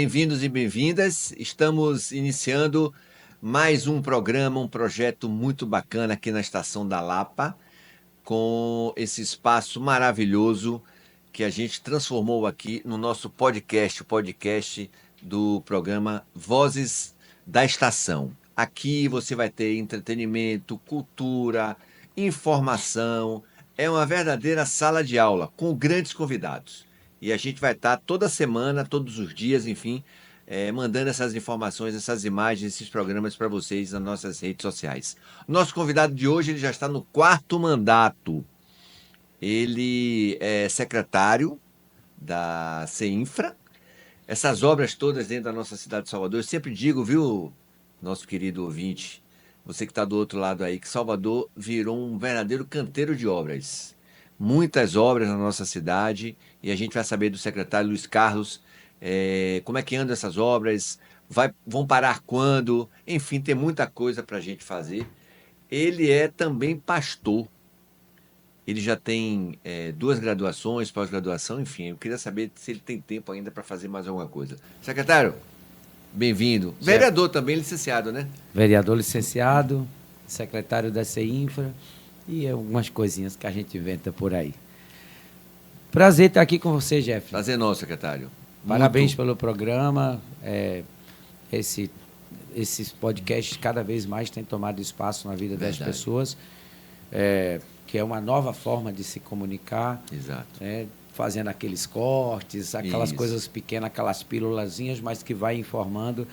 bem-vindos e bem-vindas. Estamos iniciando mais um programa, um projeto muito bacana aqui na Estação da Lapa, com esse espaço maravilhoso que a gente transformou aqui no nosso podcast, o podcast do programa Vozes da Estação. Aqui você vai ter entretenimento, cultura, informação. É uma verdadeira sala de aula com grandes convidados. E a gente vai estar toda semana, todos os dias, enfim, mandando essas informações, essas imagens, esses programas para vocês nas nossas redes sociais. Nosso convidado de hoje, ele já está no quarto mandato. Ele é secretário da CEINFRA. Essas obras todas dentro da nossa cidade de Salvador, eu sempre digo, viu, nosso querido ouvinte, você que está do outro lado aí, que Salvador virou um verdadeiro canteiro de obras. Muitas obras na nossa cidade, e a gente vai saber do secretário Luiz Carlos como é que andam essas obras, vão parar quando, enfim, tem muita coisa para a gente fazer. Ele é também pastor. Ele já tem duas graduações, pós-graduação, enfim. Eu queria saber se ele tem tempo ainda para fazer mais alguma coisa. Secretário, bem-vindo. Vereador também, licenciado, né? Vereador licenciado, secretário da CEINFRA e algumas coisinhas que a gente inventa por aí. Prazer estar aqui com você, Jeff. Prazer nosso, secretário. Parabéns pelo programa. Esses podcasts cada vez mais têm tomado espaço na vida das pessoas, que é uma nova forma de se comunicar. Exato. Fazendo aqueles cortes, aquelas coisas pequenas, aquelas pílulazinhas, mas que vai informando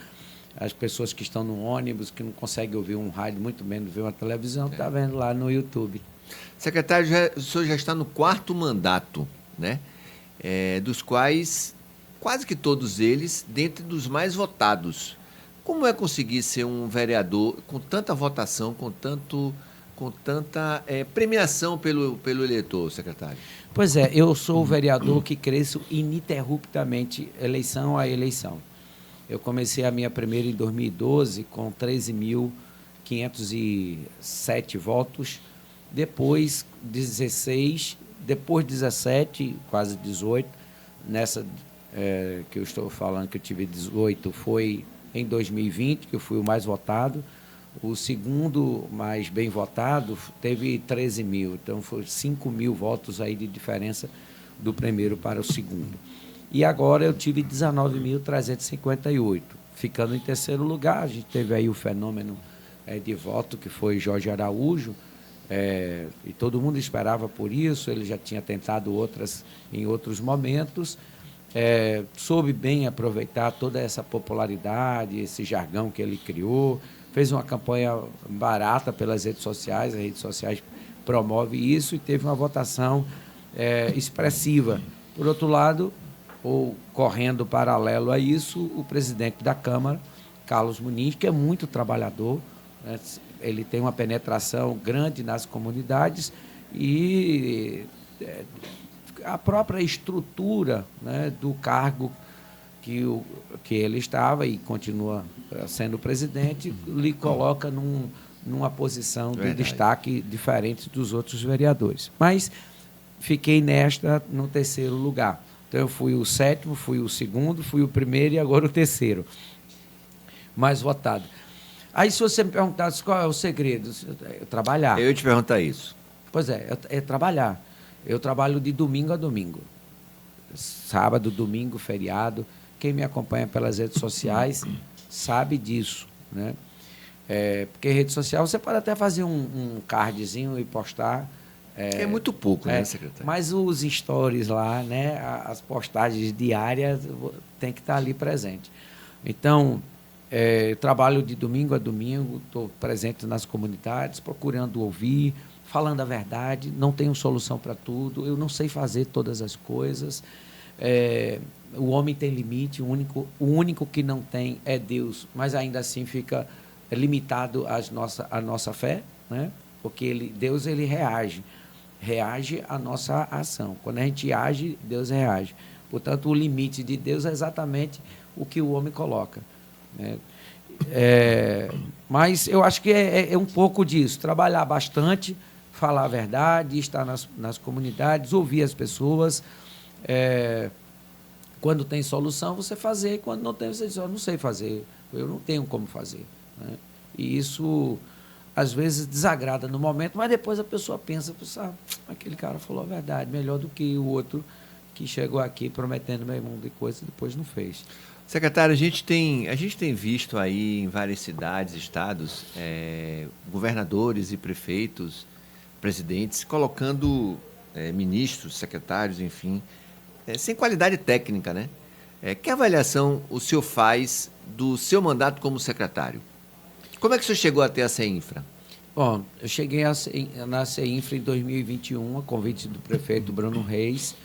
as pessoas que estão no ônibus, que não conseguem ouvir um rádio, muito menos ver uma televisão, está vendo lá no YouTube. Secretário, o senhor já está no quarto mandato, né? Dos quais quase que todos eles dentre dos mais votados. Como é conseguir ser um vereador com tanta votação, com tanta premiação pelo eleitor, secretário? Pois é, eu sou o vereador que cresço ininterruptamente, eleição a eleição. Eu comecei a minha primeira em 2012 com 13.507 votos, depois 16, depois 17, quase 18, nessa que eu estou falando que eu tive 18, foi em 2020, que eu fui o mais votado. O segundo mais bem votado teve 13 mil, então foi 5 mil votos aí de diferença do primeiro para o segundo. E agora eu tive 19.358, ficando em terceiro lugar. A gente teve aí o fenômeno de voto, que foi Jorge Araújo, e todo mundo esperava por isso, ele já tinha tentado outras em outros momentos, soube bem aproveitar toda essa popularidade, esse jargão que ele criou, fez uma campanha barata pelas redes sociais, as redes sociais promovem isso e teve uma votação expressiva. Por outro lado, ou correndo paralelo a isso, o presidente da Câmara, Carlos Muniz, que é muito trabalhador, né? Ele tem uma penetração grande nas comunidades e a própria estrutura, né, do cargo que ele estava e continua sendo presidente, lhe coloca numa posição de destaque diferente dos outros vereadores. Mas fiquei no terceiro lugar. Então, eu fui o sétimo, fui o segundo, fui o primeiro e agora o terceiro mais votado. Aí, se você me perguntasse qual é o segredo, trabalhar. Eu ia te perguntar isso. Pois é trabalhar. Eu trabalho de domingo a domingo. Sábado, domingo, feriado. Quem me acompanha pelas redes sociais sabe disso, né? Porque rede social você pode até fazer um cardzinho e postar. É muito pouco, né, secretário? Mas os stories lá, né, as postagens diárias, tem que estar ali presente. Então, eu trabalho de domingo a domingo, estou presente nas comunidades, procurando ouvir, falando a verdade, não tenho solução para tudo, eu não sei fazer todas as coisas. O homem tem limite, o único que não tem é Deus, mas ainda assim fica limitado à nossa fé, né? Porque Deus ele reage à nossa ação. Quando a gente age, Deus reage. Portanto, o limite de Deus é exatamente o que o homem coloca, né? Mas eu acho que é um pouco disso, trabalhar bastante, falar a verdade, estar nas comunidades, ouvir as pessoas, quando tem solução, você fazer, quando não tem, você diz, eu não sei fazer, eu não tenho como fazer. Né? E isso, às vezes, desagrada no momento, mas depois a pessoa pensa, aquele cara falou a verdade, melhor do que o outro que chegou aqui prometendo meio mundo de coisa e depois não fez. Secretário, a gente tem visto aí em várias cidades, estados, governadores e prefeitos, presidentes, colocando ministros, secretários, enfim, sem qualidade técnica, né? Que avaliação o senhor faz do seu mandato como secretário? Como é que o senhor chegou até a CEINFRA? Bom, eu cheguei na CEINFRA em 2021, a convite do prefeito Bruno Reis.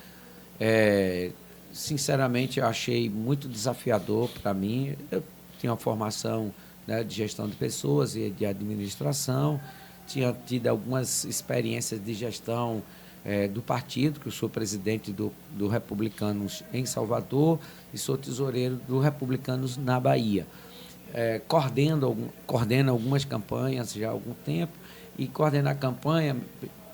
Sinceramente, eu achei muito desafiador para mim. Eu tinha uma formação, né, de gestão de pessoas e de administração, tinha tido algumas experiências de gestão do partido, que eu sou presidente do Republicanos em Salvador e sou tesoureiro do Republicanos na Bahia. Coordeno algumas campanhas já há algum tempo, e coordenar a campanha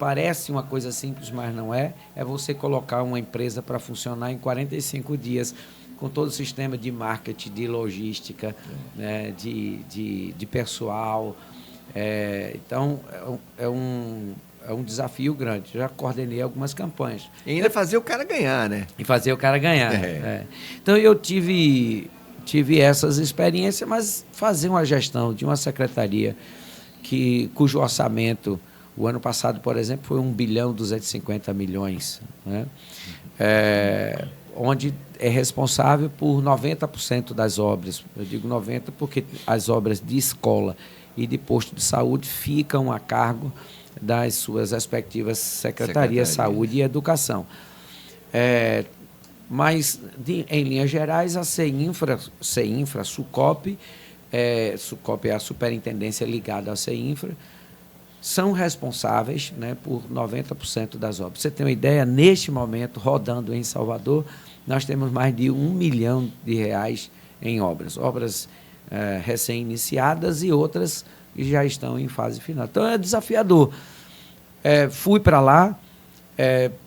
parece uma coisa simples, mas não é. É você colocar uma empresa para funcionar em 45 dias, com todo o sistema de marketing, de logística, né, de pessoal. Então, é um desafio grande. Já coordenei algumas campanhas. E ainda fazer o cara ganhar, né? E fazer o cara ganhar. Então, eu tive essas experiências, mas fazer uma gestão de uma secretaria cujo orçamento, o ano passado, por exemplo, foi 1,250 bilhão, né? Onde é responsável por 90% das obras. Eu digo 90% porque as obras de escola e de posto de saúde ficam a cargo das suas respectivas secretarias, Saúde e Educação. Mas, em linhas gerais, a CEINFRA, SUCOP, SUCOP é a superintendência ligada à CEINFRA, são responsáveis, né, por 90% das obras. Você tem uma ideia, neste momento, rodando em Salvador, nós temos mais de R$1 milhão em obras recém-iniciadas e outras que já estão em fase final. Então, é desafiador. Fui para lá,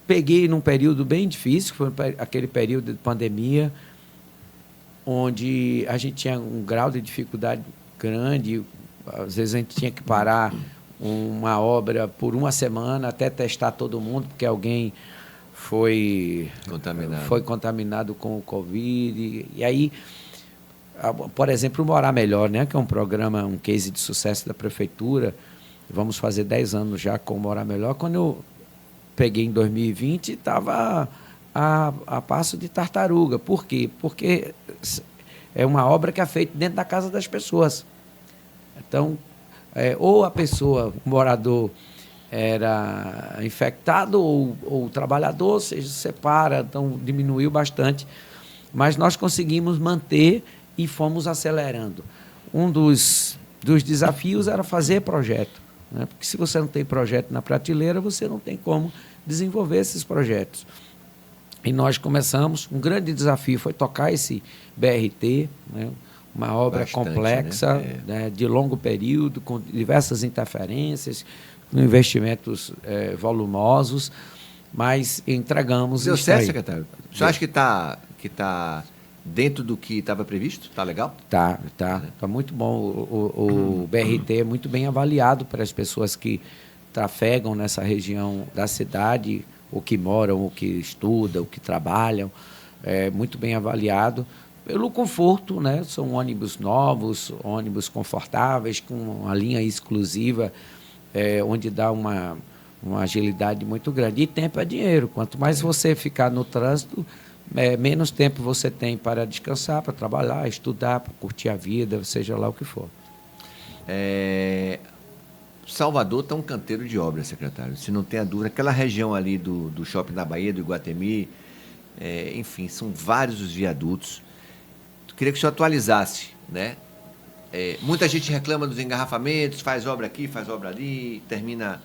peguei num período bem difícil, foi aquele período de pandemia, onde a gente tinha um grau de dificuldade grande, às vezes a gente tinha que parar uma obra por uma semana até testar todo mundo, porque alguém foi contaminado com o Covid. E aí, por exemplo, o Morar Melhor, né, que é um programa, um case de sucesso da prefeitura, vamos fazer 10 anos já com o Morar Melhor. Quando eu peguei em 2020, estava a passo de tartaruga. Por quê? Porque é uma obra que é feita dentro da casa das pessoas. Então, ou a pessoa, o morador, era infectado, ou o trabalhador, ou seja, separa, então diminuiu bastante. Mas nós conseguimos manter e fomos acelerando. Um dos desafios era fazer projeto, né? Porque se você não tem projeto na prateleira, você não tem como desenvolver esses projetos. E nós começamos, um grande desafio foi tocar esse BRT, né? Uma obra complexa, né, de longo período, com diversas interferências, com investimentos volumosos, mas entregamos. Deu certo, secretário? O senhor acha que está dentro do que estava previsto? Está legal? Tá muito bom. O BRT é muito bem avaliado para as pessoas que trafegam nessa região da cidade, ou que moram, ou que estudam, ou que trabalham. É muito bem avaliado pelo conforto, né? São ônibus novos, ônibus confortáveis, com uma linha exclusiva, onde dá uma agilidade muito grande. E tempo é dinheiro. Quanto mais você ficar no trânsito, menos tempo você tem para descansar, para trabalhar, estudar, para curtir a vida, seja lá o que for. Salvador está um canteiro de obras, secretário. Se não tem a dúvida, aquela região ali do Shopping da Bahia, do Iguatemi, enfim, são vários os viadutos. Queria que o senhor atualizasse, né? Muita gente reclama dos engarrafamentos, faz obra aqui, faz obra ali, termina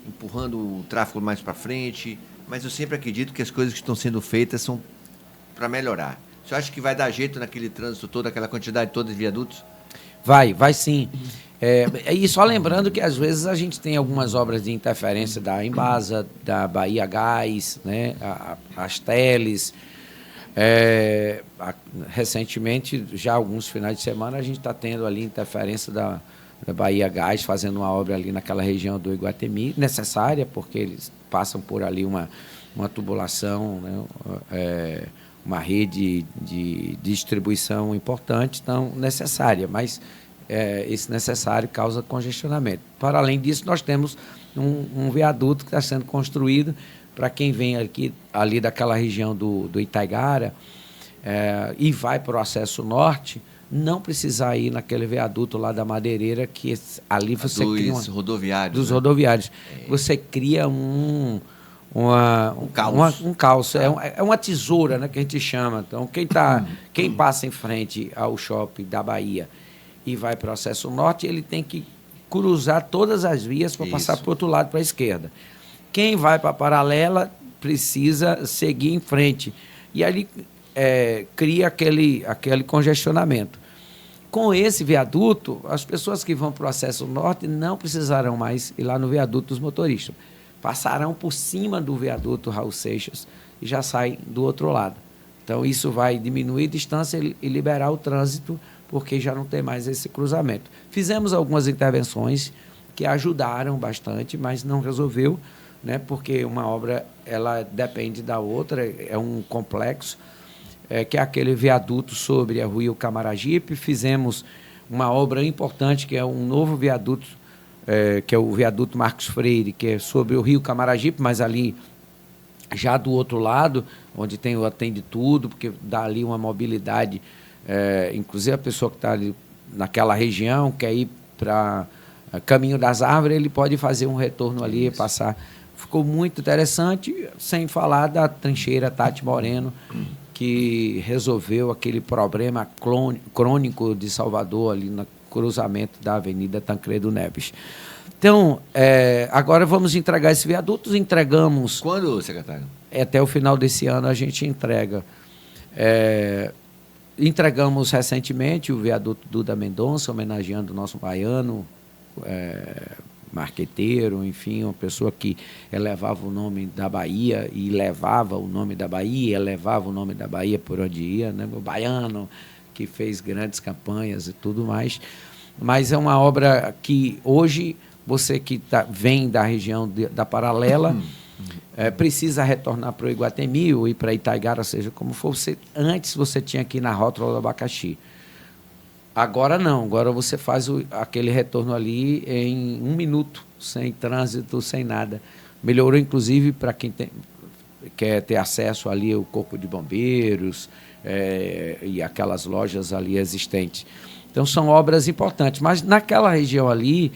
empurrando o tráfego mais para frente, mas eu sempre acredito que as coisas que estão sendo feitas são para melhorar. O senhor acha que vai dar jeito naquele trânsito todo, aquela quantidade toda de viadutos? Vai sim. E só lembrando que, às vezes, a gente tem algumas obras de interferência da Embasa, da Bahia Gás, né, as Teles, Recentemente, já alguns finais de semana, a gente está tendo ali interferência da Bahia Gás, fazendo uma obra ali naquela região do Iguatemi, necessária, porque eles passam por ali uma tubulação, né? Uma rede de distribuição importante, então necessária, mas esse necessário causa congestionamento. Para além disso, nós temos um viaduto que está sendo construído para quem vem ali daquela região do Itaigara e vai para o acesso norte, não precisar ir naquele viaduto lá da Madeireira, que ali você cria... rodoviários. Dos né? rodoviários. Você cria um caos. Um caos. É uma tesoura, né, que a gente chama. Então, quem passa em frente ao shopping da Bahia e vai para o acesso norte, ele tem que cruzar todas as vias para passar para o outro lado, para a esquerda. Quem vai para a paralela precisa seguir em frente. E ali cria aquele congestionamento. Com esse viaduto, as pessoas que vão para o acesso norte não precisarão mais ir lá no viaduto dos motoristas. Passarão por cima do viaduto Raul Seixas e já saem do outro lado. Então, isso vai diminuir a distância e liberar o trânsito, porque já não tem mais esse cruzamento. Fizemos algumas intervenções que ajudaram bastante, mas não resolveu, né? Porque uma obra ela depende da outra, é um complexo, que é aquele viaduto sobre a Rua Camaragipe. Fizemos uma obra importante, que é um novo viaduto, que é o viaduto Marcos Freire, que é sobre o Rio Camaragipe, mas ali já do outro lado, onde tem o Atende Tudo, porque dá ali uma mobilidade, inclusive a pessoa que está ali naquela região, quer ir para Caminho das Árvores, ele pode fazer um retorno ali e passar. Ficou muito interessante, sem falar da trincheira Tati Moreno, que resolveu aquele problema crônico de Salvador, ali no cruzamento da Avenida Tancredo Neves. Então, agora vamos entregar esse viaduto. Entregamos... Quando, secretário? Até o final desse ano a gente entrega. Entregamos recentemente o viaduto Duda Mendonça, homenageando o nosso baiano, marqueteiro, enfim, uma pessoa que elevava o nome da Bahia e levava o nome da Bahia, elevava o nome da Bahia por onde ia, né? O baiano que fez grandes campanhas e tudo mais. Mas é uma obra que hoje você que vem da região da Paralela precisa retornar para o Iguatemi ou ir para Itaigara, seja como for. Antes você tinha que ir na rótula do Abacaxi. Agora não, agora você faz aquele retorno ali em 1 minuto, sem trânsito, sem nada. Melhorou, inclusive, para quem quer ter acesso ali ao Corpo de Bombeiros e aquelas lojas ali existentes. Então, são obras importantes. Mas naquela região ali,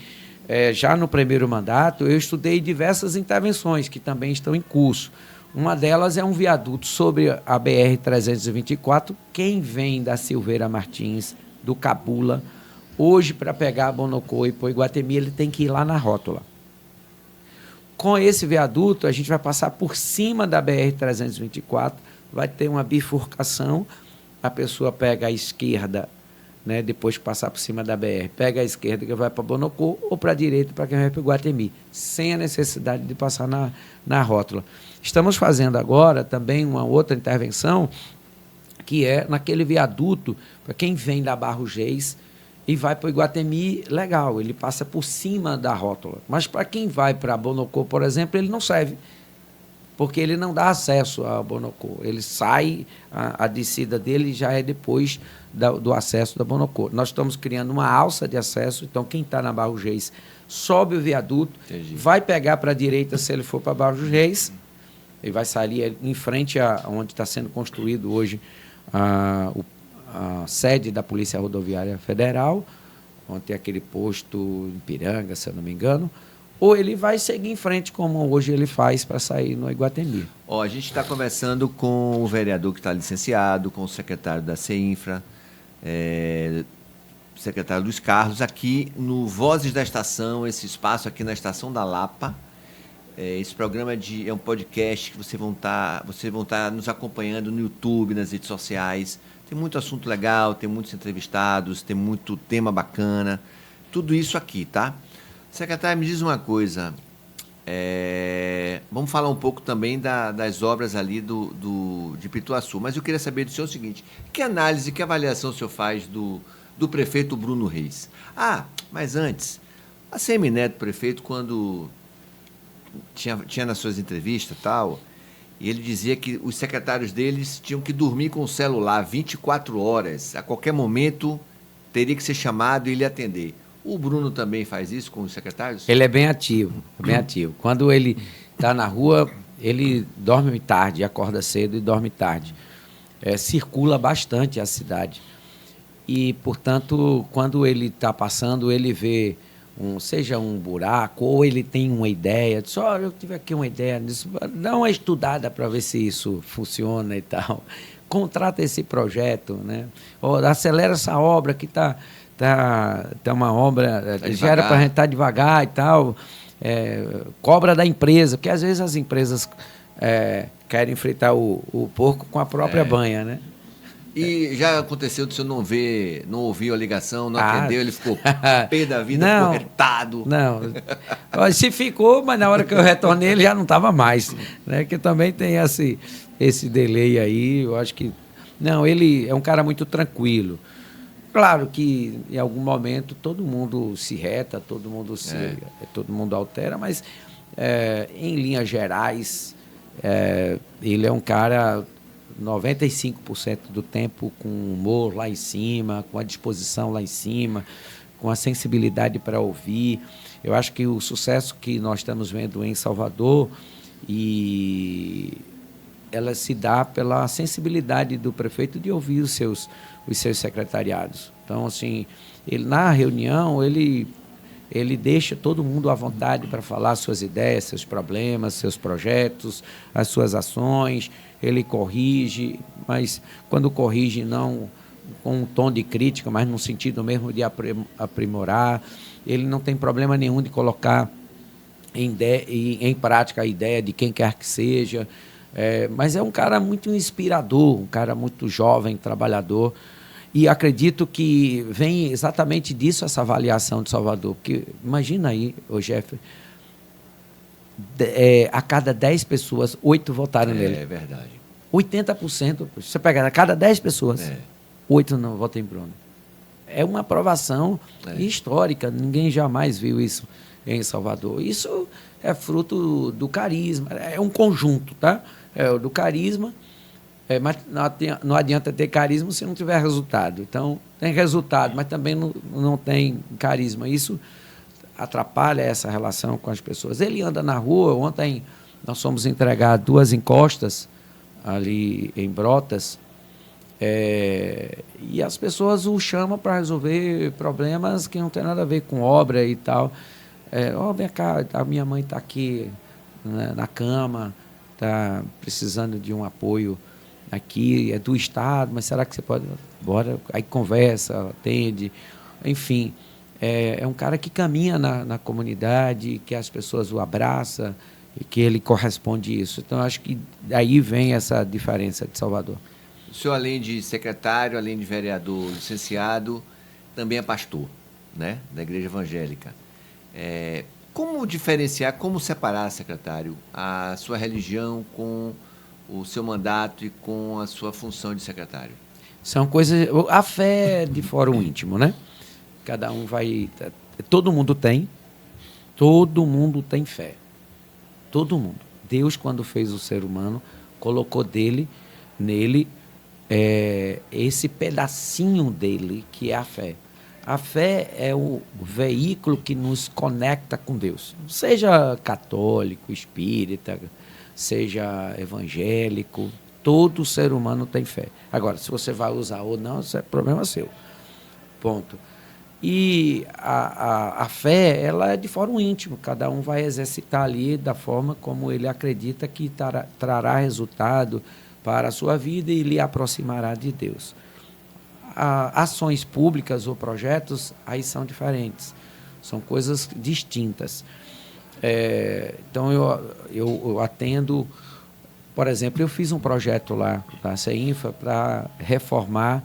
já no primeiro mandato, eu estudei diversas intervenções que também estão em curso. Uma delas é um viaduto sobre a BR-324. Quem vem da Silveira Martins, do Cabula, hoje, para pegar a Bonocô e para o Iguatemi, ele tem que ir lá na rótula. Com esse viaduto, a gente vai passar por cima da BR-324, vai ter uma bifurcação, a pessoa pega a esquerda, né, depois que passar por cima da BR, pega a esquerda que vai para Bonocô, ou para a direita para quem vai para o Iguatemi, sem a necessidade de passar na rótula. Estamos fazendo agora também uma outra intervenção, que é naquele viaduto, para quem vem da Barros Reis e vai para o Iguatemi, legal, ele passa por cima da rótula. Mas para quem vai para Bonocô, por exemplo, ele não serve, porque ele não dá acesso a Bonocô. Ele sai, a descida dele já é depois do acesso da Bonocô. Nós estamos criando uma alça de acesso, então quem está na Barros Reis sobe o viaduto, vai pegar para a direita se ele for para Barros Reis, ele vai sair em frente a onde está sendo construído hoje a sede da Polícia Rodoviária Federal, onde tem aquele posto em Piranga, se eu não me engano, ou ele vai seguir em frente, como hoje ele faz, para sair no Iguatemi. A gente está conversando com o vereador que está licenciado, com o secretário da CEINFRA, secretário Luiz Carlos, aqui no Vozes da Estação, esse espaço aqui na Estação da Lapa. Esse programa é um podcast que vocês vão estar nos acompanhando no YouTube, nas redes sociais. Tem muito assunto legal, tem muitos entrevistados, tem muito tema bacana. Tudo isso aqui, tá? Secretário, me diz uma coisa. Vamos falar um pouco também das obras ali de Pituaçu, mas eu queria saber do senhor o seguinte: que análise, que avaliação o senhor faz do prefeito Bruno Reis? Ah, mas antes, a Semineto, prefeito, quando tinha nas suas entrevistas e tal, e ele dizia que os secretários deles tinham que dormir com o celular 24 horas, a qualquer momento teria que ser chamado e ele atender. O Bruno também faz isso com os secretários? Ele é bem ativo, bem ativo. Quando ele está na rua, ele dorme tarde, acorda cedo e dorme tarde. Circula bastante a cidade. E, portanto, quando ele está passando, ele vê, seja um buraco, ou ele tem uma ideia, diz, olha, eu tive aqui uma ideia, diz, dá uma estudada para ver se isso funciona e tal. Contrata esse projeto, né? Ou acelera essa obra que está uma obra, já era para a gente estar devagar e tal, cobra da empresa, porque às vezes as empresas querem fritar o porco com a própria banha, né? E já aconteceu de o senhor não ouviu a ligação, não atendeu, ele ficou pé da vida, não, ficou retado. Não, se ficou, mas na hora que eu retornei ele já não estava mais, né? Que também tem esse delay aí, eu acho que... Não, ele é um cara muito tranquilo. Claro que em algum momento todo mundo se reta, todo mundo altera, mas em linhas gerais ele é um cara 95% do tempo com humor lá em cima, com a disposição lá em cima, com a sensibilidade para ouvir. Eu acho que o sucesso que nós estamos vendo em Salvador ela se dá pela sensibilidade do prefeito de ouvir os seus secretariados. Então, assim, na reunião, ele deixa todo mundo à vontade para falar suas ideias, seus problemas, seus projetos, as suas ações. Ele corrige, mas quando corrige não com um tom de crítica, mas no sentido mesmo de aprimorar. Ele não tem problema nenhum de colocar em prática a ideia de quem quer que seja. Mas é um cara muito inspirador, um cara muito jovem, trabalhador. E acredito que vem exatamente disso essa avaliação de Salvador. Porque imagina aí, Jeff, a cada 10 pessoas, 8 votaram nele. É verdade. 80%. Você pega a cada 10 pessoas, 8 não votam em Bruno. É uma aprovação histórica. Ninguém jamais viu isso em Salvador. Isso é fruto do carisma. É um conjunto, tá? Do carisma. Mas não adianta ter carisma se não tiver resultado. Então, tem resultado, mas também não tem carisma. Isso atrapalha essa relação com as pessoas. Ele anda na rua. Ontem nós fomos entregar 2 encostas ali em Brotas, e as pessoas o chamam para resolver problemas que não tem nada a ver com obra e tal. Vem cá, a minha mãe está aqui na cama, está precisando de um apoio aqui, é do Estado, mas será que você pode... Bora, aí conversa, atende, enfim. É um cara que caminha na comunidade, que as pessoas o abraçam e que ele corresponde a isso. Então, acho que daí vem essa diferença de Salvador. O senhor, além de secretário, além de vereador licenciado, também é pastor, né, da Igreja Evangélica. Como diferenciar, como separar, secretário, a sua religião com o seu mandato e com a sua função de secretário? São coisas... A fé é de fórum íntimo, né? Cada um vai... Todo mundo tem fé. Todo mundo. Deus, quando fez o ser humano, colocou nele, esse pedacinho dele, que é a fé. A fé é o veículo que nos conecta com Deus. Seja católico, espírita, seja evangélico, todo ser humano tem fé. Agora, se você vai usar ou não, isso é problema seu. Ponto. E a fé, ela é de fórum íntimo. Cada um vai exercitar ali da forma como ele acredita que trará resultado para a sua vida e lhe aproximará de Deus. Ações públicas ou projetos, aí são diferentes. São coisas distintas. Então, eu atendo... Por exemplo, eu fiz um projeto lá da CEINFA para reformar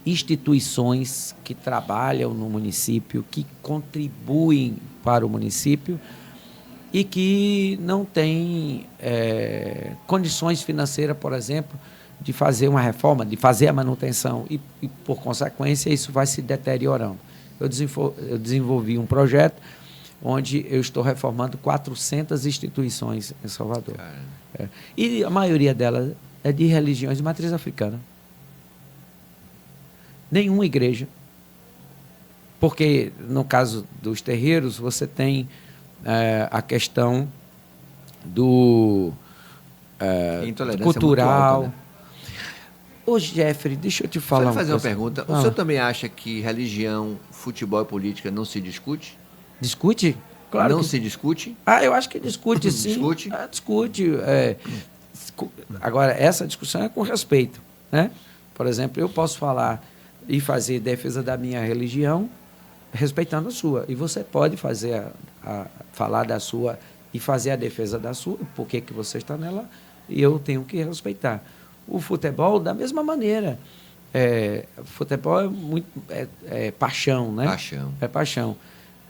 instituições que trabalham no município, que contribuem para o município e que não tem condições financeiras, por exemplo, de fazer uma reforma, de fazer a manutenção, e por consequência, isso vai se deteriorando. Eu desenvolvi um projeto onde eu estou reformando 400 instituições em Salvador. E a maioria delas é de religiões de matriz africana. Nenhuma igreja. Porque, no caso dos terreiros, você tem a questão do cultural. Muito alta, né? Ô, Jeffrey, deixa eu te falar uma coisa. Só fazer uma pergunta. O senhor também acha que religião, futebol e política não se discute? Discute? Claro. Não se discute? Eu acho que discute, sim. Discute? Discute. Agora, essa discussão é com respeito, né? Por exemplo, eu posso falar e fazer defesa da minha religião respeitando a sua. E você pode fazer falar da sua e fazer a defesa da sua, porque que você está nela, e eu tenho que respeitar. O futebol, da mesma maneira. Futebol é muito paixão, né? Paixão. É paixão.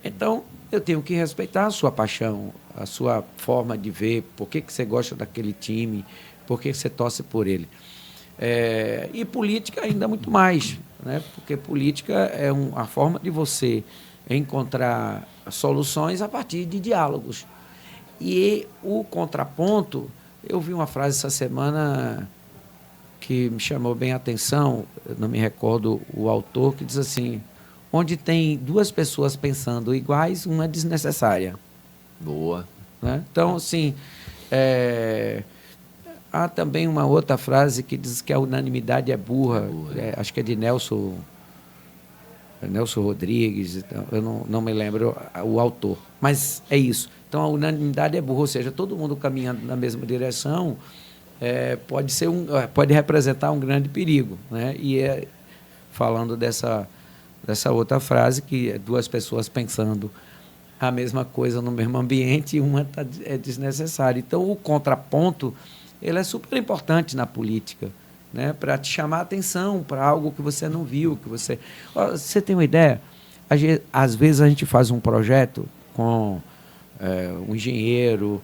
Então, eu tenho que respeitar a sua paixão, a sua forma de ver, por que você gosta daquele time, por que você torce por ele. E política ainda muito mais, né? Porque política é a forma de você encontrar soluções a partir de diálogos. E o contraponto, eu vi uma frase essa semana que me chamou bem a atenção, eu não me recordo o autor, que diz assim: onde tem duas pessoas pensando iguais, uma é desnecessária. Boa. Né? Então, assim, há também uma outra frase que diz que a unanimidade é burra. Acho que é de Nelson Rodrigues, então, eu não me lembro o autor. Mas é isso. Então, a unanimidade é burra, ou seja, todo mundo caminhando na mesma direção pode representar um grande perigo. Né? E falando dessa outra frase, que é duas pessoas pensando a mesma coisa no mesmo ambiente, e uma é desnecessária. Então, o contraponto ele é super importante na política, né? Para te chamar a atenção para algo que você não viu. Você tem uma ideia? Às vezes a gente faz um projeto com um engenheiro,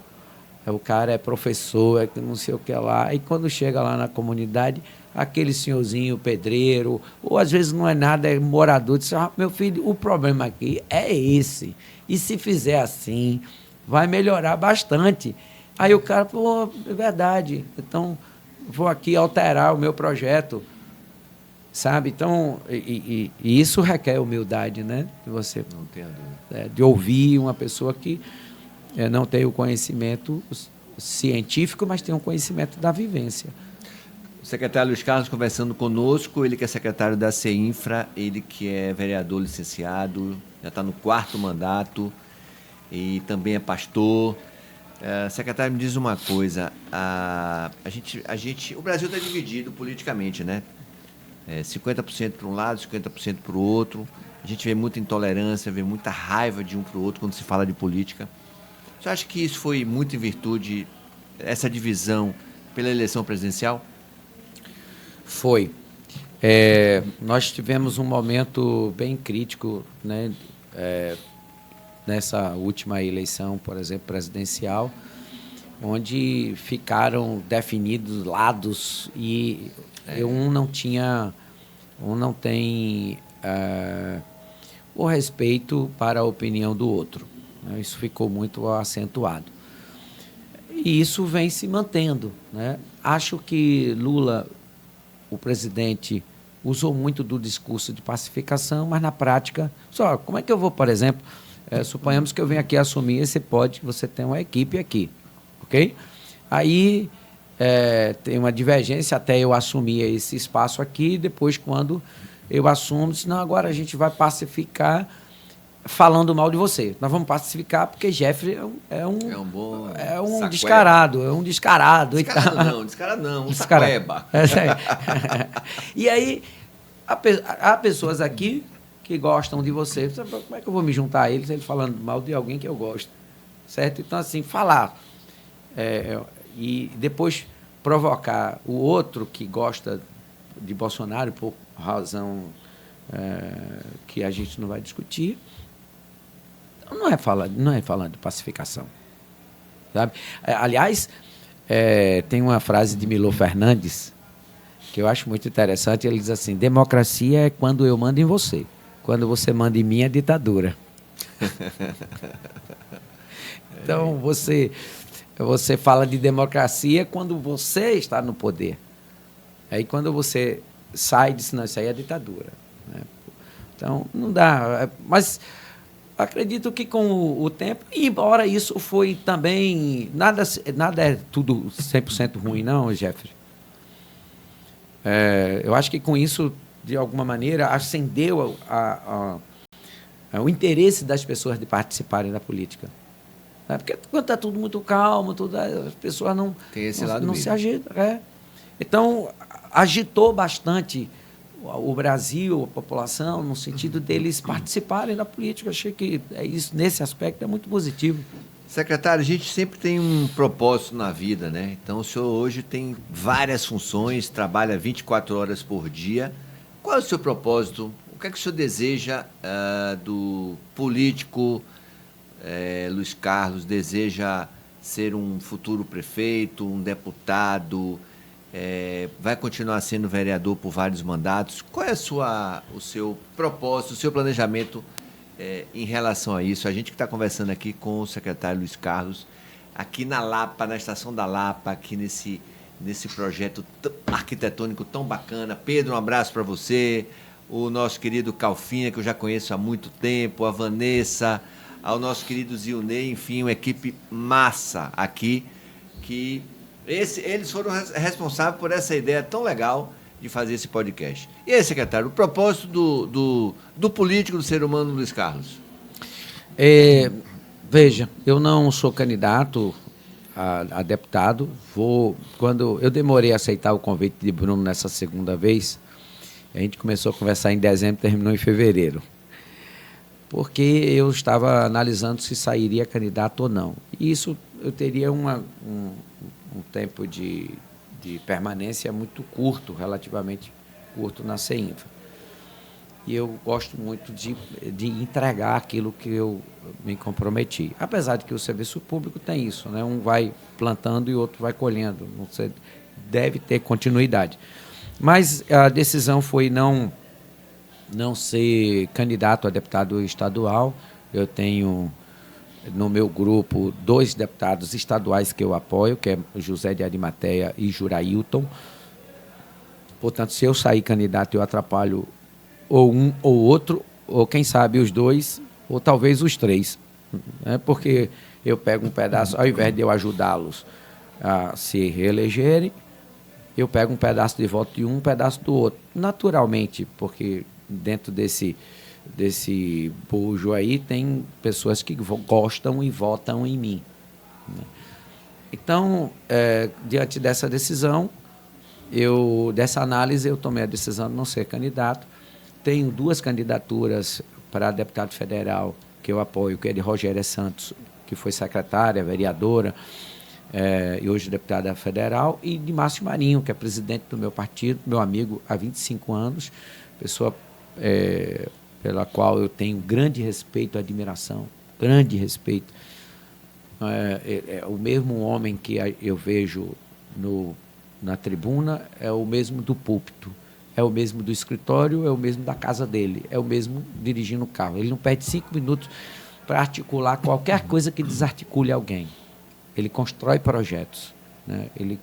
o cara é professor, não sei o que lá, e quando chega lá na comunidade, aquele senhorzinho pedreiro, ou às vezes não é nada, é morador, diz: meu filho, o problema aqui é esse, e se fizer assim, vai melhorar bastante. Aí o cara, pô, é verdade, então vou aqui alterar o meu projeto, sabe? Então, e isso requer humildade, né? De você, não tenha dúvida, de ouvir uma pessoa que não tem o conhecimento científico, mas tem o conhecimento da vivência. O secretário Luiz Carlos conversando conosco, ele que é secretário da CEINFRA, ele que é vereador licenciado, já está no 4º mandato e também é pastor. Secretário, me diz uma coisa, o Brasil está dividido politicamente, né? 50% para um lado, 50% para o outro. A gente vê muita intolerância, vê muita raiva de um para o outro quando se fala de política. Você acha que isso foi muito em virtude, essa divisão, pela eleição presidencial? Foi. Nós tivemos um momento bem crítico, né? Nessa última eleição, por exemplo, presidencial, onde ficaram definidos lados e um não tem o respeito para a opinião do outro. Né? Isso ficou muito acentuado. E isso vem se mantendo. Né? Acho que Lula, o presidente, usou muito do discurso de pacificação, mas na prática, como é que eu vou, por exemplo, suponhamos que eu venho aqui assumir esse pódio, você tem uma equipe aqui, ok? Aí tem uma divergência até eu assumir esse espaço aqui, depois quando eu assumo, não, agora a gente vai pacificar falando mal de você. Nós vamos pacificar porque Jeffrey é um descarado, é um descarado. Descarado não, um saqueba. E aí, há pessoas aqui que gostam de você. Como é que eu vou me juntar a eles falando mal de alguém que eu gosto? Certo? Então, assim, falar e depois provocar o outro que gosta de Bolsonaro por razão que a gente não vai discutir, não é falando de pacificação. sabe? Aliás, tem uma frase de Milor Fernandes que eu acho muito interessante. Ele diz assim: democracia é quando eu mando em você. Quando você manda em mim, é ditadura. Então, você fala de democracia quando você está no poder. Aí, quando você sai, diz, não, isso aí é ditadura, né? Então, não dá. Mas acredito que com o tempo, embora isso foi também... Nada é tudo 100% ruim, não, Jeffrey. Eu acho que com isso, de alguma maneira, acendeu o interesse das pessoas de participarem da política. Porque quando está tudo muito calmo, as pessoas não se agitam. Então, agitou bastante o Brasil, a população, no sentido deles participarem da política. Achei que isso, nesse aspecto, é muito positivo. Secretário, a gente sempre tem um propósito na vida, né? Então, o senhor hoje tem várias funções, trabalha 24 horas por dia. Qual é o seu propósito? O que é que o senhor deseja do político Luiz Carlos? Deseja ser um futuro prefeito, um deputado? Vai continuar sendo vereador por vários mandatos? Qual é o seu propósito, o seu planejamento em relação a isso? A gente que está conversando aqui com o secretário Luiz Carlos, aqui na Lapa, na Estação da Lapa, aqui nesse projeto arquitetônico tão bacana. Pedro, um abraço para você. O nosso querido Calfinha, que eu já conheço há muito tempo, a Vanessa, ao nosso querido Zilnei, enfim, uma equipe massa aqui, que eles foram responsáveis por essa ideia tão legal de fazer esse podcast. E aí, secretário, o propósito do político, do ser humano, Luiz Carlos? Veja, eu não sou candidato a deputado. Quando eu demorei a aceitar o convite de Bruno nessa segunda vez, a gente começou a conversar em dezembro, terminou em fevereiro, porque eu estava analisando se sairia candidato ou não. E isso eu teria um tempo de permanência muito curto, relativamente curto na CEINFRA. E eu gosto muito de entregar aquilo que eu me comprometi. Apesar de que o serviço público tem isso, né? Um vai plantando e o outro vai colhendo. Você deve ter continuidade. Mas a decisão foi não ser candidato a deputado estadual. Eu tenho no meu grupo 2 deputados estaduais que eu apoio, que é José de Arimateia e Jurailton. Portanto, se eu sair candidato, eu atrapalho ou um ou outro, ou quem sabe os 2, ou talvez os 3. Né? Porque eu pego um pedaço, ao invés de eu ajudá-los a se reelegerem, eu pego um pedaço de voto de um pedaço do outro. Naturalmente, porque dentro desse bojo aí tem pessoas que gostam e votam em mim. Então, diante dessa decisão, dessa análise, eu tomei a decisão de não ser candidato. Tenho 2 candidaturas para deputado federal que eu apoio, que é de Rogéria Santos, que foi secretária, vereadora, e hoje deputada federal, e de Márcio Marinho, que é presidente do meu partido, meu amigo há 25 anos, pessoa pela qual eu tenho grande respeito, admiração, grande respeito. O mesmo homem que eu vejo na tribuna é o mesmo do púlpito, é o mesmo do escritório, é o mesmo da casa dele, é o mesmo dirigindo o carro. Ele não perde 5 minutos para articular qualquer coisa que desarticule alguém. Ele constrói projetos, né? Ele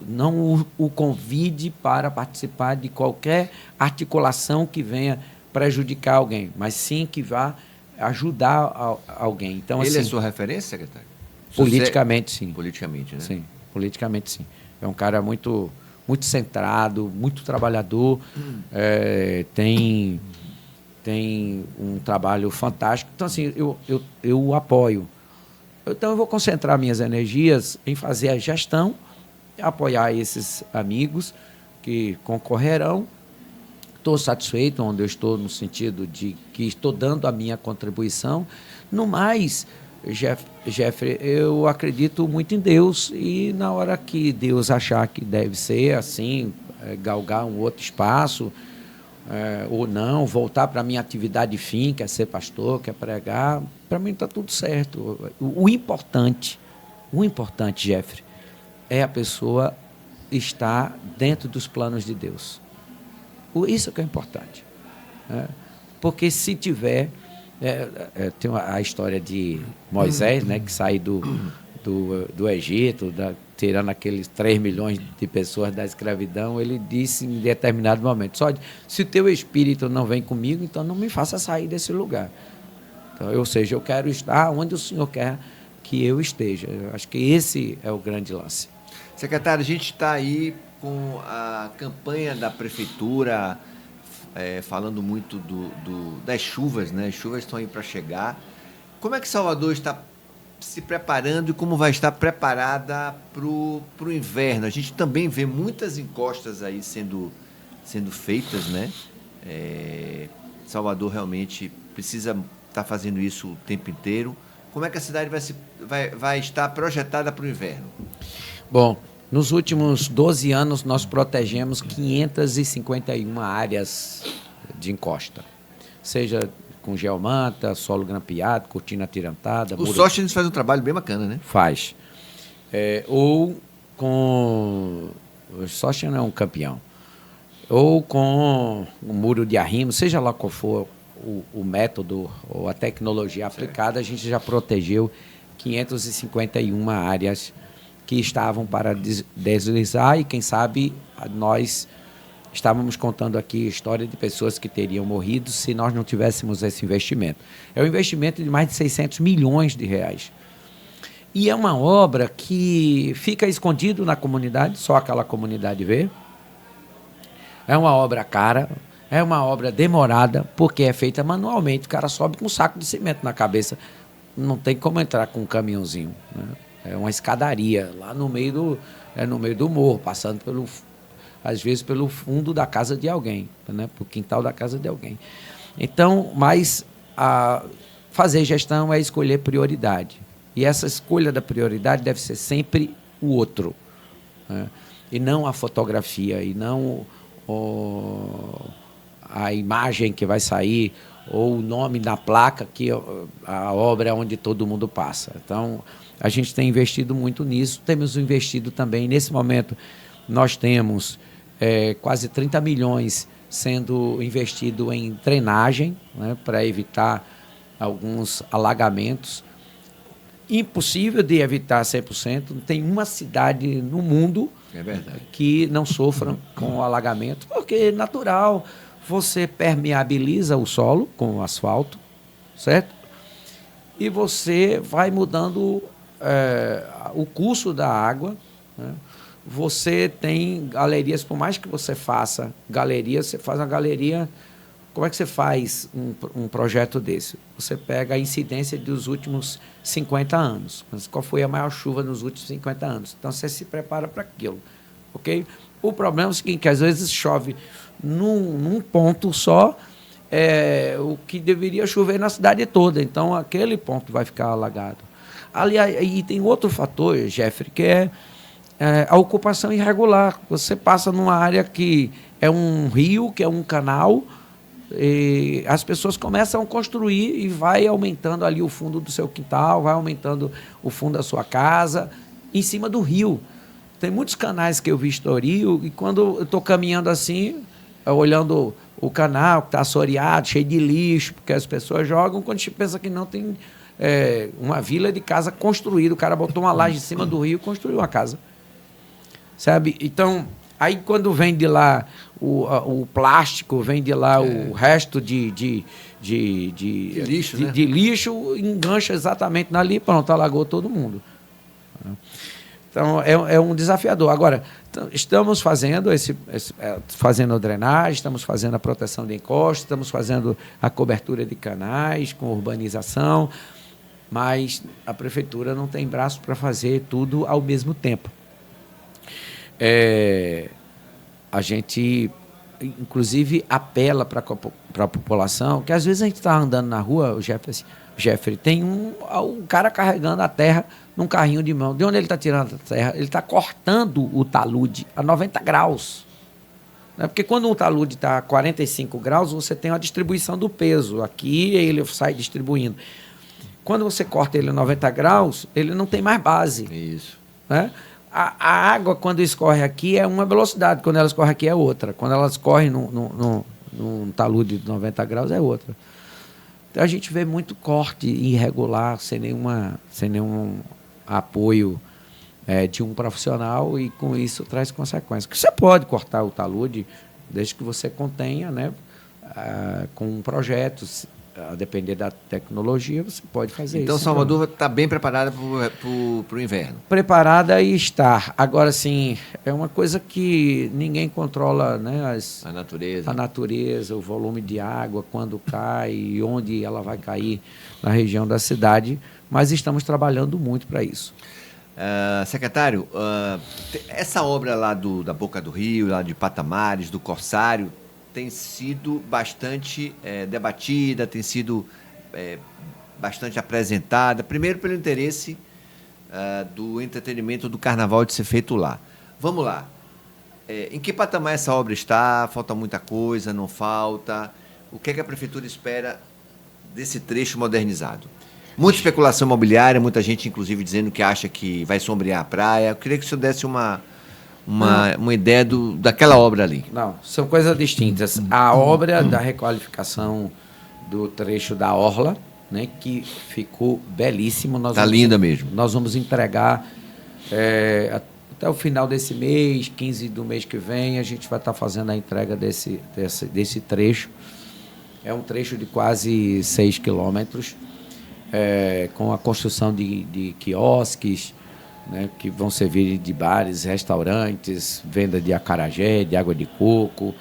não o convide para participar de qualquer articulação que venha prejudicar alguém, mas sim que vá ajudar alguém. Então, ele assim, é sua referência, secretário? Politicamente, sim. Politicamente, né? Sim, politicamente, sim. É um cara muito centrado, muito trabalhador, tem um trabalho fantástico. Então, assim, eu o apoio. Então, eu vou concentrar minhas energias em fazer a gestão, apoiar esses amigos que concorrerão. Estou satisfeito onde eu estou, no sentido de que estou dando a minha contribuição. No mais, Jeffrey, eu acredito muito em Deus, e na hora que Deus achar que deve ser assim, galgar um outro espaço, ou não, voltar para a minha atividade fim, que é ser pastor, que é pregar, para mim está tudo certo. O importante, Jeffrey, é a pessoa estar dentro dos planos de Deus. Isso que é importante. Né? Porque se tiver... tem a história de Moisés, né, que sai do Egito, tirando aqueles 3 milhões de pessoas da escravidão. Ele disse em determinado momento: se o teu espírito não vem comigo, então não me faça sair desse lugar. Então, ou seja, eu quero estar onde o Senhor quer que eu esteja. Eu acho que esse é o grande lance. Secretário, a gente está aí com a campanha da prefeitura, falando muito das chuvas, né? As chuvas estão aí para chegar. Como é que Salvador está se preparando e como vai estar preparada para o inverno? A gente também vê muitas encostas aí sendo feitas, né? Salvador realmente precisa estar fazendo isso o tempo inteiro. Como é que a cidade vai estar projetada para o inverno? Bom, nos últimos 12 anos nós protegemos 551 áreas de encosta, seja com geomanta, solo grampeado, cortina atirantada. O Sóstenes faz um trabalho bem bacana, né? Faz. Ou com... O Sóstenes é um campeão. Ou com um muro de arrimo, seja lá qual for o método ou a tecnologia aplicada, a gente já protegeu 551 áreas que estavam para deslizar, e quem sabe nós estávamos contando aqui a história de pessoas que teriam morrido se nós não tivéssemos esse investimento. É um investimento de mais de 600 milhões de reais. E é uma obra que fica escondido na comunidade, só aquela comunidade vê. É uma obra cara, é uma obra demorada, porque é feita manualmente. O cara sobe com um saco de cimento na cabeça. Não tem como entrar com um caminhãozinho, né? É uma escadaria lá no meio do morro, passando às vezes pelo fundo da casa de alguém, né? Pelo quintal da casa de alguém. Então, mas fazer gestão é escolher prioridade. E essa escolha da prioridade deve ser sempre o outro, né? E não a fotografia, e não a imagem que vai sair, ou o nome na placa, que a obra é onde todo mundo passa. Então, a gente tem investido muito nisso. Temos investido também, nesse momento, nós temos quase 30 milhões sendo investido em drenagem, né, para evitar alguns alagamentos. Impossível de evitar 100%. Não tem uma cidade no mundo que não sofra com alagamento, porque é natural. Você permeabiliza o solo com o asfalto, certo? E você vai mudando o curso da água, né? Você tem galerias, por mais que você faça galerias, você faz uma galeria. Como é que você faz um projeto desse? Você pega a incidência dos últimos 50 anos. Mas qual foi a maior chuva nos últimos 50 anos? Então, você se prepara para aquilo. Okay? O problema é o seguinte, que às vezes chove num ponto só, o que deveria chover na cidade toda. Então, aquele ponto vai ficar alagado. Aliás, e tem outro fator, Jeffrey, que é a ocupação irregular. Você passa numa área que é um rio, que é um canal, e as pessoas começam a construir e vai aumentando ali o fundo do seu quintal, vai aumentando o fundo da sua casa, em cima do rio. Tem muitos canais que eu vistorio, e quando eu estou caminhando assim, olhando o canal, que está assoreado, cheio de lixo, porque as pessoas jogam, quando a gente pensa que não, tem uma vila de casa construída. O cara botou uma laje em cima do rio e construiu uma casa. Sabe? Então, aí quando vem de lá o plástico, vem de lá o resto de lixo, né? de lixo, engancha exatamente ali, pronto, alagou todo mundo. Então, é um desafiador. Agora, estamos fazendo fazendo a drenagem, estamos fazendo a proteção de encostas, estamos fazendo a cobertura de canais com urbanização, mas a prefeitura não tem braço para fazer tudo ao mesmo tempo. A gente, inclusive, apela para a população, que às vezes a gente está andando na rua, o Jeffrey, tem um cara carregando a terra num carrinho de mão. De onde ele está tirando a terra? Ele está cortando o talude a 90 graus. Né? Porque quando um talude está a 45 graus, você tem uma distribuição do peso. Aqui ele sai distribuindo. quando você corta ele a 90 graus, ele não tem mais base. Isso. Né? A água, quando escorre aqui, é uma velocidade, quando ela escorre aqui é outra. Quando ela escorre num talude de 90 graus, é outra. Então, a gente vê muito corte irregular, sem nenhum apoio de um profissional, e com isso traz consequências. Você pode cortar o talude, desde que você contenha, né, com projetos, a depender da tecnologia, você pode fazer isso. Então, Salvador está bem preparada para o inverno? Preparada e estar. Agora, sim, é uma coisa que ninguém controla, né? A natureza, o volume de água, quando cai e onde ela vai cair na região da cidade, mas estamos trabalhando muito para isso. Secretário, essa obra lá da Boca do Rio, lá de Patamares, do Corsário, tem sido bastante debatida, tem sido bastante apresentada, primeiro pelo interesse do entretenimento do carnaval de ser feito lá. Vamos lá. Em que patamar essa obra está? Falta muita coisa, não falta? O que é que a Prefeitura espera desse trecho modernizado? Muita especulação imobiliária, muita gente, inclusive, dizendo que acha que vai sombrear a praia. Eu queria que o senhor desse uma ideia daquela obra ali. Não, são coisas distintas. A obra da requalificação do trecho da Orla, né, que ficou belíssimo. Está linda mesmo. Nós vamos entregar até o final desse mês, 15 do mês que vem, a gente vai estar fazendo a entrega desse trecho. É um trecho de quase 6 quilômetros, com a construção de quiosques, né, que vão servir de bares, restaurantes, venda de acarajé, de água de coco.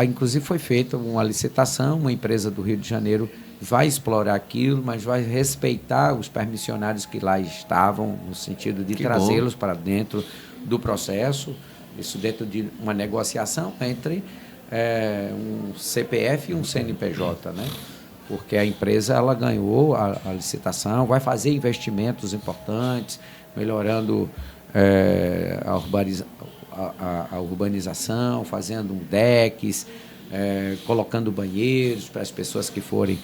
Inclusive foi feita uma licitação, uma empresa do Rio de Janeiro vai explorar aquilo, mas vai respeitar os permissionários que lá estavam, no sentido de trazê-los para dentro do processo, isso dentro de uma negociação entre um CPF e um CNPJ, né? Porque a empresa ela ganhou a licitação, vai fazer investimentos importantes, melhorando a urbanização, fazendo decks, colocando banheiros para as pessoas que forem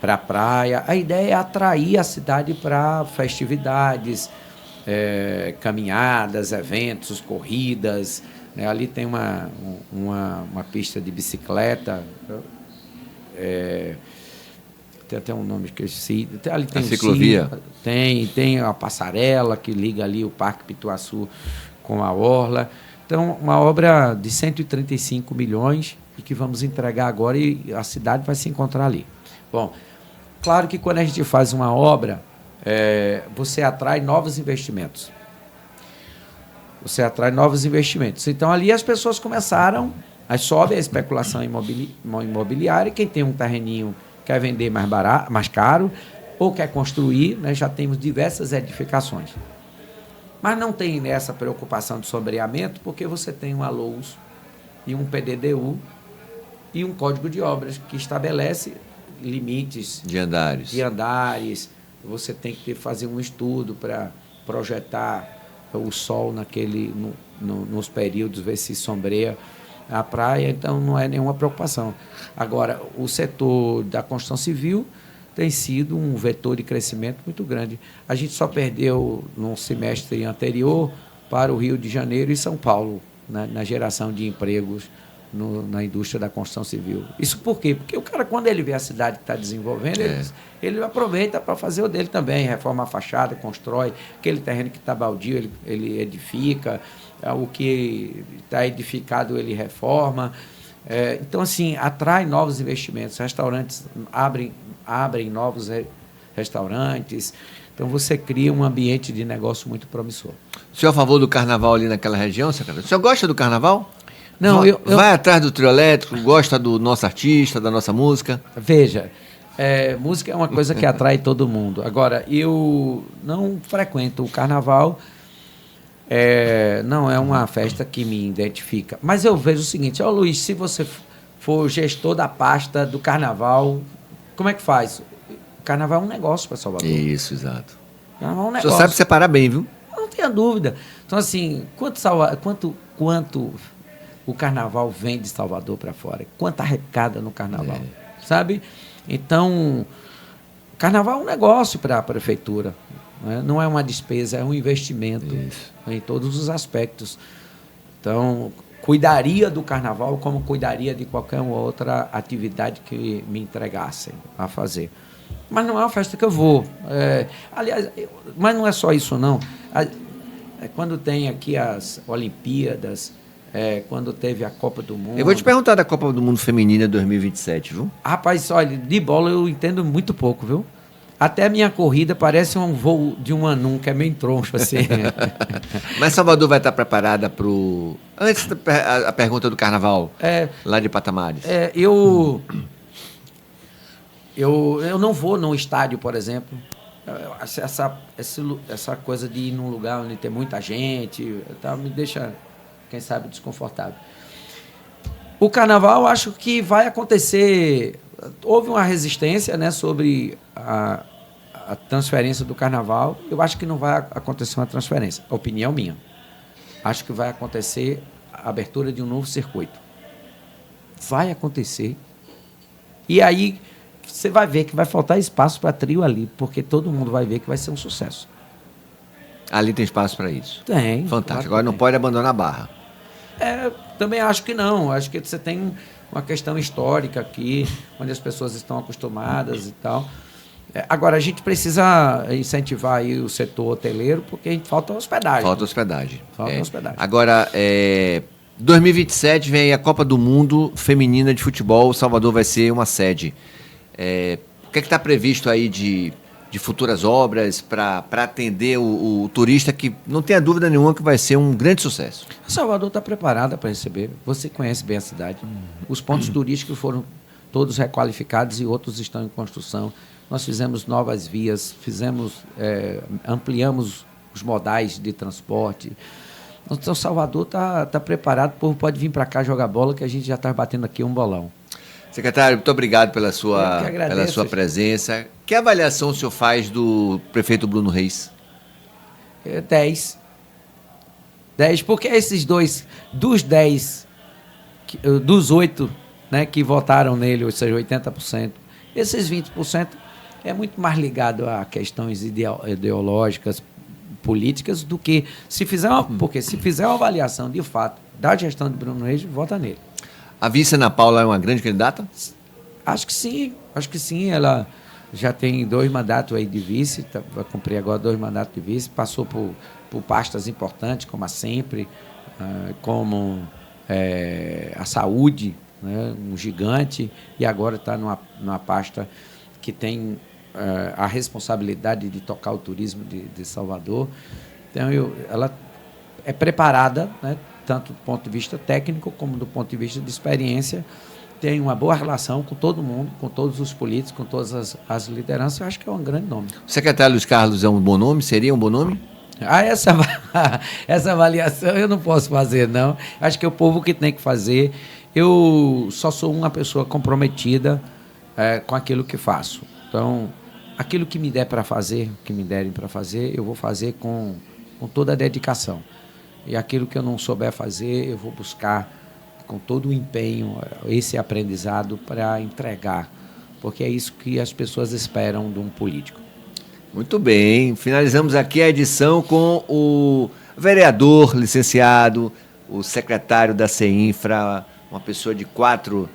para a praia. A ideia é atrair a cidade para festividades, caminhadas, eventos, corridas. Né? Ali tem uma pista de bicicleta, tem até um nome que eu esqueci. Ali tem a ciclovia? Tem a passarela que liga ali o Parque Pituaçu com a Orla. Então, uma obra de 135 milhões e que vamos entregar agora, e a cidade vai se encontrar ali. Bom, claro que quando a gente faz uma obra, você atrai novos investimentos. Então, ali as pessoas começaram, aí sobe a especulação imobiliária, quem tem um terreninho quer vender mais barato, mais caro, ou quer construir, né? Já temos diversas edificações. Mas não tem essa preocupação de sombreamento, porque você tem uma LOUS e um PDDU e um Código de Obras que estabelece limites de andares. Você tem que fazer um estudo para projetar o sol nos períodos, ver se sombreia a praia, então não é nenhuma preocupação. Agora, o setor da construção civil tem sido um vetor de crescimento muito grande. A gente só perdeu no semestre anterior para o Rio de Janeiro e São Paulo, na geração de empregos na indústria da construção civil. Isso por quê? Porque o cara, quando ele vê a cidade que está desenvolvendo, ele aproveita para fazer o dele também, reforma a fachada, constrói, aquele terreno que está baldio, ele edifica, o que está edificado ele reforma. Então, assim, atrai novos investimentos. Restaurantes abrem novos restaurantes. Então, você cria um ambiente de negócio muito promissor. O senhor é a favor do carnaval ali naquela região, secretário? O senhor gosta do carnaval? Não, vai atrás do trio elétrico, gosta do nosso artista, da nossa música? Veja, música é uma coisa que atrai todo mundo. Agora, eu não frequento o carnaval, não é uma festa que me identifica. Mas eu vejo o seguinte, Luiz, se você for gestor da pasta do carnaval, como é que faz? O carnaval é um negócio para Salvador. Isso, exato. O carnaval é um negócio. negócio. O senhor sabe separar bem, viu? Não tenha dúvida. Então, assim, quanto o carnaval vem de Salvador para fora? Quanto arrecada no carnaval? Sabe? Então, carnaval é um negócio para a prefeitura, né? Não é uma despesa, é um investimento. Isso. Em todos os aspectos. Então, cuidaria do carnaval como cuidaria de qualquer outra atividade que me entregassem a fazer. Mas não é uma festa que eu vou. Aliás, mas não é só isso, não. Quando tem aqui as Olimpíadas, quando teve a Copa do Mundo... Eu vou te perguntar da Copa do Mundo Feminina 2027, viu? Rapaz, olha, de bola eu entendo muito pouco, viu? Até a minha corrida parece um voo de um anum, que é meio troncho, assim. Mas Salvador vai estar preparada para o... Antes a pergunta do carnaval, lá de Patamares. Eu não vou num estádio, por exemplo. Essa coisa de ir num lugar onde tem muita gente, me deixa, quem sabe, desconfortável. O carnaval, acho que vai acontecer... Houve uma resistência, né, sobre a transferência do carnaval. Eu acho que não vai acontecer uma transferência. Opinião minha. Acho que vai acontecer a abertura de um novo circuito. Vai acontecer. E aí você vai ver que vai faltar espaço para trio ali, porque todo mundo vai ver que vai ser um sucesso. Ali tem espaço para isso? Tem. Fantástico. Claro. Agora não pode abandonar a Barra. Também acho que não. Acho que você tem uma questão histórica aqui, onde as pessoas estão acostumadas e tal. Agora, a gente precisa incentivar aí o setor hoteleiro, porque falta hospedagem. Falta hospedagem. Hospedagem. Agora, 2027 vem aí a Copa do Mundo Feminina de Futebol. O Salvador vai ser uma sede. O que está previsto aí de futuras obras para atender o turista, que não tenha dúvida nenhuma que vai ser um grande sucesso? Salvador está preparada para receber. Você conhece bem a cidade. Os pontos turísticos foram todos requalificados e outros estão em construção. Nós fizemos novas vias, ampliamos os modais de transporte. Então, Salvador está preparado, o povo pode vir para cá jogar bola, que a gente já está batendo aqui um bolão. Secretário, muito obrigado pela sua presença. Que avaliação o senhor faz do prefeito Bruno Reis? 10. 10, porque esses dois, dos 10, dos 8, né, que votaram nele, ou seja, 80%, esses 20% é muito mais ligado a questões ideológicas, políticas, do que se fizer porque se fizer uma avaliação de fato da gestão de Bruno Reis, vota nele. A vice Ana Paula é uma grande candidata? Acho que sim. Ela já tem 2 mandatos aí de vice, vai cumprir agora 2 mandatos de vice, passou por pastas importantes, como a Sempre, como a Saúde, né, um gigante, e agora está numa pasta que tem a responsabilidade de tocar o turismo de Salvador. Então, ela é preparada, né, tanto do ponto de vista técnico como do ponto de vista de experiência, tem uma boa relação com todo mundo, com todos os políticos, com todas as lideranças. Eu acho que é um grande nome. O secretário Luiz Carlos é um bom nome? Seria um bom nome? Essa avaliação eu não posso fazer, não. Acho que é o povo que tem que fazer. Eu só sou uma pessoa comprometida com aquilo que faço. Então, aquilo que me der para fazer, que me derem para fazer, eu vou fazer com toda a dedicação. E aquilo que eu não souber fazer, eu vou buscar com todo o empenho esse aprendizado para entregar, porque é isso que as pessoas esperam de um político. Muito bem, finalizamos aqui a edição com o vereador licenciado, o secretário da CEINFRA, uma pessoa de 4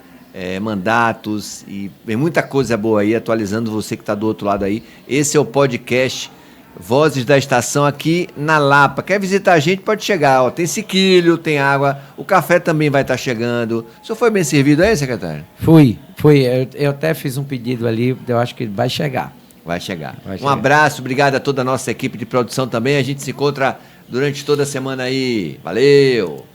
mandatos, e vem muita coisa boa aí, atualizando você que está do outro lado aí. Esse é o podcast Vozes da Estação aqui na Lapa. Quer visitar a gente? Pode chegar. Ó, tem sequilho, tem água, o café também vai estar chegando. O senhor foi bem servido aí, secretário? Fui. Eu até fiz um pedido ali, eu acho que vai chegar. Vai chegar. Um abraço, obrigado a toda a nossa equipe de produção também. A gente se encontra durante toda a semana aí. Valeu!